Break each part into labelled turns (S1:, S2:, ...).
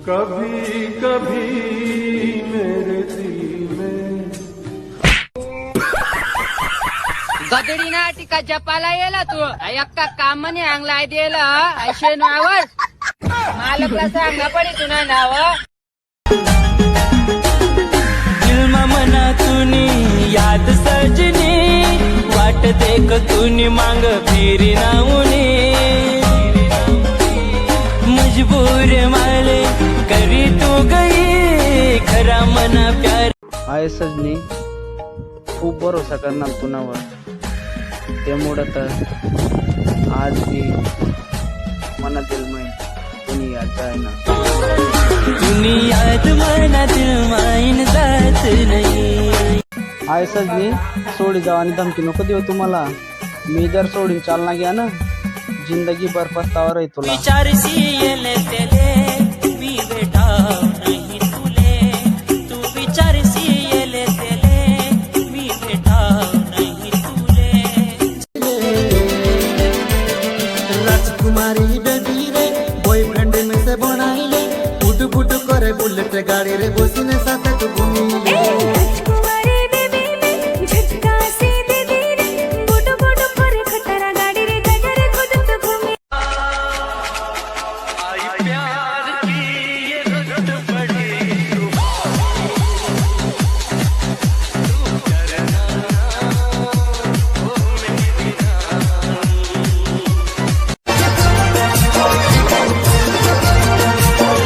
S1: कभी कभी मेरे दिल में
S2: गदडी ना टिका जपाला येला तू अक्का काम म्हणे अंगलाय दिला ऐशे नावर मालकला सांगा पडे तुना नाव
S3: दिलमा मना तुनी याद सजनी वाट देख तुनी मांग फिरी नाऊनी मजबूर माले करी तू गई खरा मना प्यार
S4: आहे सजनी खूप भरोसा करणार तुनावर त्यामुळं तर आज मी मनातील मै कुणी याद जायना
S3: तुनी याद मनातील माईन जात नाही
S4: आहे सजनी सोडी जाऊ आणि धमकी नको देऊ तुम्हाला मी जर सोडून चालना घ्या ना जिंदगी भर पस्तावा रही तुला
S3: विचारशी येले तेले मी बेटा नाही तुले तू विचारशी येले तेले मी बेटा नाही तुले
S5: राजकुमारी बेबी रे बॉयफ्रेंड में से बनाइले फुट फुट करे बुलेट गाड़ी रे बसने साथ तू घूमिले
S6: राजकुमारी बेबी में झटका से दे दे रे बोटो बोटो करे खतरा गाड़ी रे गजरे खुद तो घूमे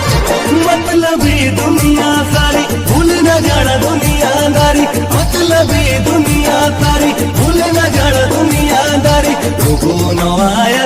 S5: मतलबी दुनिया सारी भूल न जाना दुनियादारी मतलबी दुनिया सारी भूल न जाना दुनियादारी लोगों नो आया